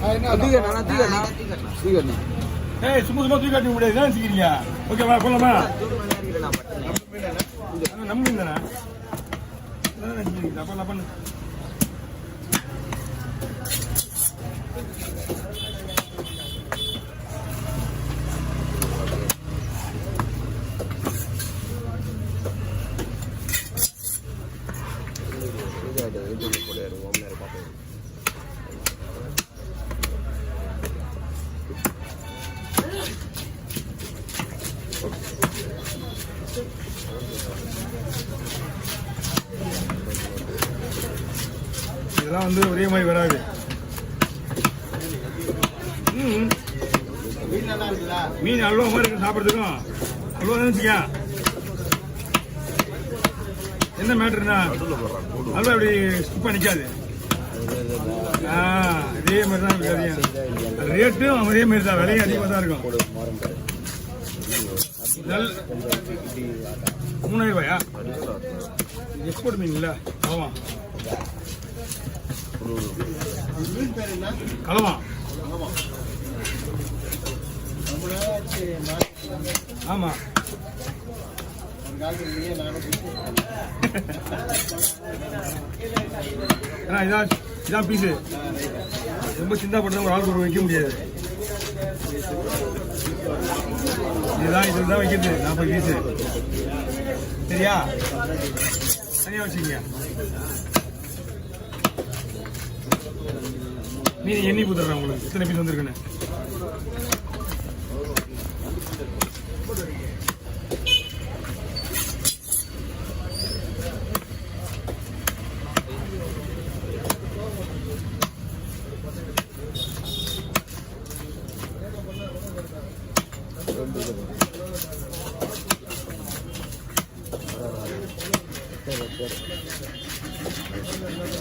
ஏய் சும்மா சும்மா தூக்கி காட்ட முடியாது என்ன வச்சுக்கிறீங்க ஓகேவா போலாமா நம்ம தானே பண்ணு இதெல்லாம் வந்து ஒரே மாதிரி வராது. மீன் அல்வா மாதிரி இருக்கு சாப்பிட்றதுக்கும். அல்வா தான் வச்சுக்க. என்ன மேட்ருன்னா அல்வா இப்படி ஸ்கிப்பாக நிற்காது. இதே மாதிரி தான் இருக்கு. ரேட்டும் அதே மாதிரி தான், விலையும் அதிகமாக தான் இருக்கும். 3000 ரூபாயா? எக்ஸ்போர்ட் மீன் இல்லை. ஆமாம் கலவா. ஆமா இதான் பீஸு. ரொம்ப சின்ன பட்டு ஒரு ஆள் வைக்க முடியாது. இதுதான் வைக்கிறது 40 பீஸு. சரியா? தனியாக வச்சுக்கீங்க. மீன் எண்ணி கொடுத்துட்றேன் உங்களுக்கு எத்தனை பீஸ் வந்துருக்குன்னு.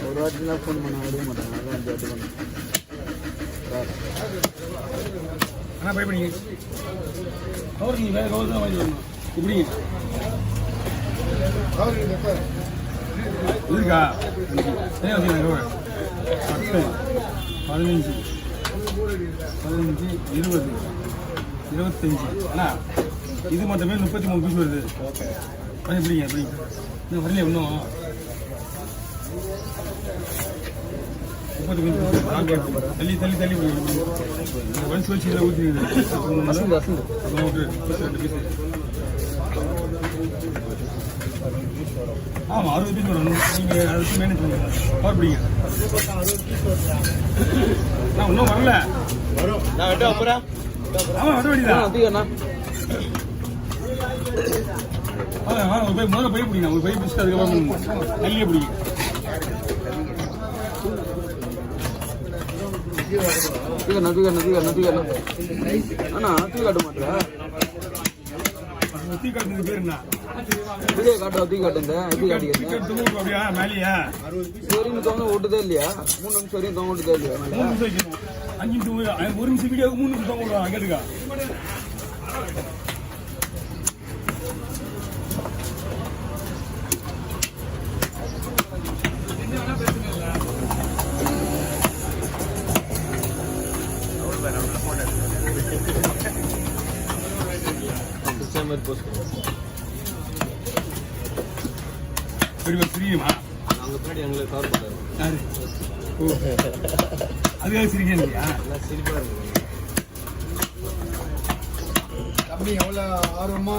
ஒரு வாட்டிலாம் ஃபோன் பண்ண விட மாட்டாங்க. அதான் ஆனால் பயப்படிங்க. கவர் நீங்கள் வேறு கவர் தான் வாங்கி வரணும். இப்படிங்க இருக்கா? சரியா வச்சுக்கோங்க. கவர் 10, 15, 20, 25. அண்ணா இது மட்டுமே 33 பீஸ் வருது. எப்படிங்க எப்படிங்க இன்னும் வரலையே இன்னும் 30 பீஸ் தள்ளி தள்ளி தள்ளி வலிச்சு வச்சு இதில் ஊற்றிடுது. 32 பீஸ். ஆமாம் 60 பீஸ் வரும். நீங்கள் அதை வச்சு மேனேஜ் பண்ணுங்க. கவர் பிடிங்க. நான் இன்னும் வரல. ஆமாம் வர வேண்டியதான். முதல்ல பை பிடிங்க. ஒரு பை பிடிச்சிட்டு அதுக்கப்புறம் நல்லியே பிடிங்க. அண்ணா தூக்கி காட்ட மாட்டேன். தூக்கி காட்டுறது பேர் என்ன? இதே காட்டுறா தூக்கி காட்டுங்க. அப்படியா மேலேயா? வரைக்கும் தொங்க விட்டுதே இல்லையா? 3 நிமிஷம் வரைக்கும் தொங்க விட்டுதே இல்லையா? 3 நிமிஷம் வைக்கணும். 5 நிமிஷம் 1 நிமிஷம் வீடியோவுக்கு 3 நிமிஷம் தொங்க விடுவாங்க. கேட்டுக்கா தெரியுமா? அதுக்காக சிரிக்க இல்லையா? தம்பி எவ்வளோ ஆர்வமா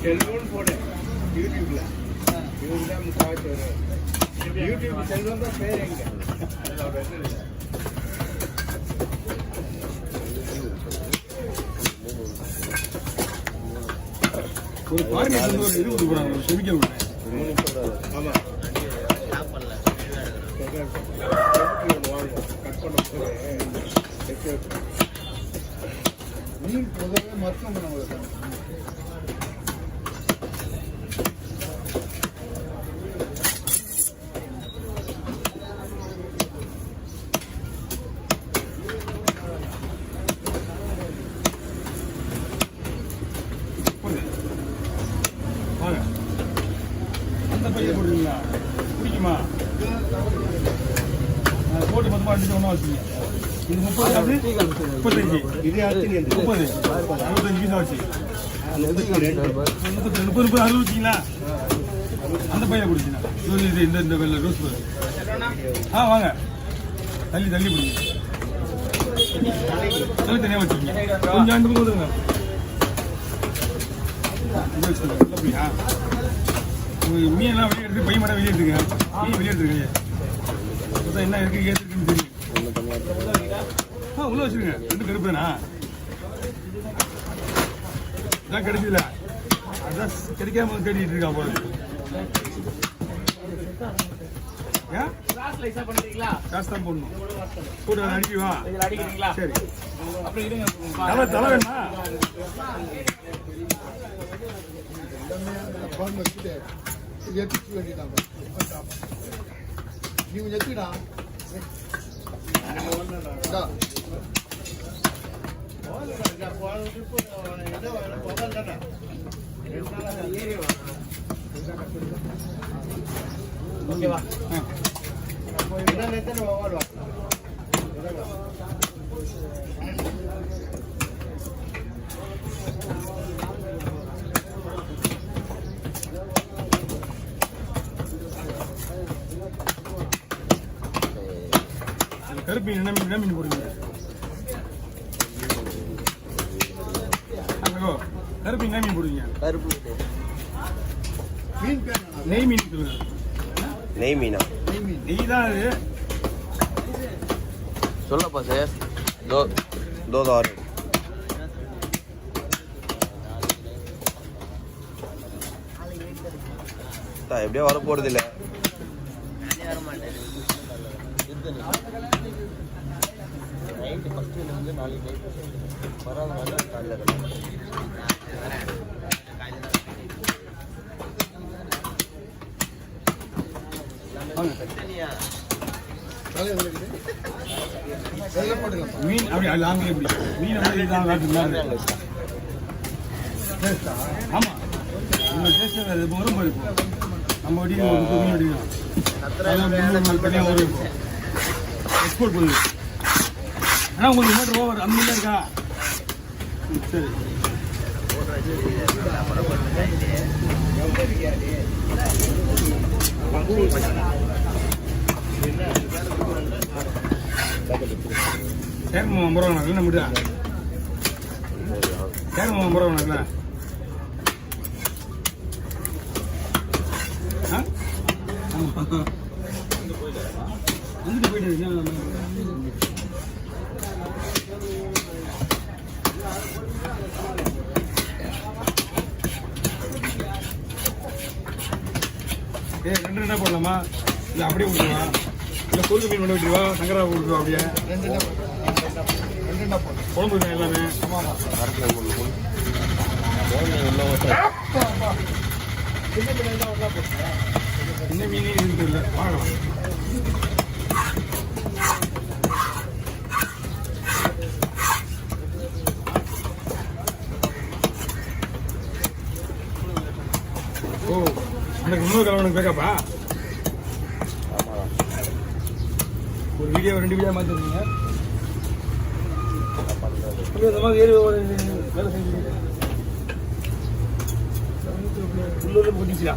செல்வம் போட யூடியூப்ல யூடியூப் செல்வம் தான் பேர். எங்க ஒரு பாருங்க ஒரு 20 போறாங்க செவிக்க விடுறேன். ஆமா மீன் பொதுவாக மருத்துவம் பண்ண பையில போடுவீங்களா பிடிக்குமா போட்டு மொத்தமாக அடிச்சு ஒன்றா வச்சுங்க இது 30 35 இது 30 65 பீஸா வச்சு 30 60 வச்சிங்களா அந்த பையில பிடிச்சிங்களா இது இந்த வெள்ளை ரோஸ் வாங்க தள்ளி பிடிங்க தள்ளி தனியாக வச்சுக்கோங்க கொஞ்சம் அந்த பக்கம் வந்துருங்க மீனெல்லாம் வெளியே எடுத்து பை மட்டும் வெளியே எடுத்துங்க மீன் வெளியே எடுத்துருங்க என்ன இருக்கு ஏற்றுக்குன்னு தெரியும் உள்ள வச்சுருங்க ரெண்டு கருப்புதானா இதான் கிடைச்சதுல அதான் கிடைக்காம தேடிட்டு இருக்கா போல காசு தான் போடணும் போட்டு அதை அடிக்குவா சரி தலை வேணா நீங்க எத்திடா ஓகேவா கருப்பு மீன் என்ன மீன் போடுங்க கருப்பு என்ன மீன் போடுவீங்க கருப்பு மீன் நெய் மீன் சொல்லுங்க நெய் மீனா நெய் தான் அது சொல்லப்பா சார் दो और எப்படியோ வர போறது இல்லை மீன் அப்படி லாங்கில் எப்படி மீன் ஆமா வரும் நம்ம தனியாக ஒரு எக்ஸ்போர்ட் பண்ணுது ஆனால் உங்களுக்கு மீட்டர் ஓவர் அந்த மீன் இருக்கா சரி சேர்மம் 50 ரூபா வேணாங்களா நம்மகிட்ட சேர்மம் 50 ரூபா வேணாங்களா வந்துட்டு போயிட்டு ரெண்டு ரெண்டா போடலாமா இல்லை அப்படியே விட்டுருவா இல்லை கொழுந்து மீன் பண்ணி விட்டுருவா சங்கரா விட்டுருவா அப்படியே குழம்பு மீன் எல்லாமே என்ன மீனே இருக்கு இல்லை பார்க்கலாம் ஓ எனக்கு இன்னொரு கலவனுக்கு பேக்கப்பா ஒரு வீடியோ 2 வீடியோ மாற்றிருந்தீங்க இந்த மாதிரி ஏறி வேலை செஞ்சு உள்ளூரில் போட்டிச்சுடா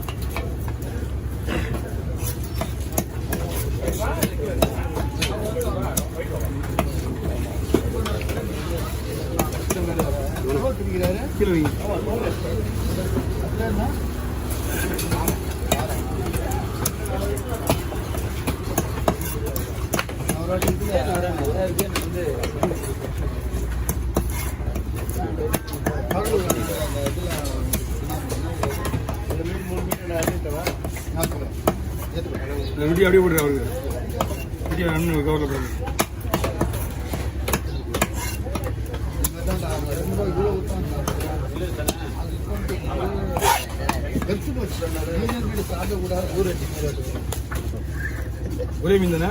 கீழே வைங்க வீடியோ அப்படியே போடுற அவருக்கு வீடியோ அண்ணன் கவரில் போடுங்க ஒரே மீன் தானே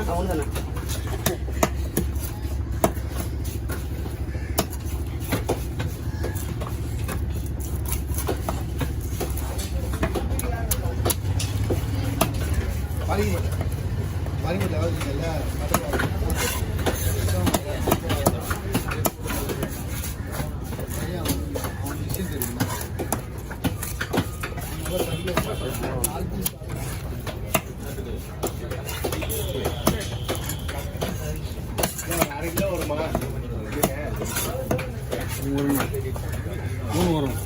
மூணு வரும்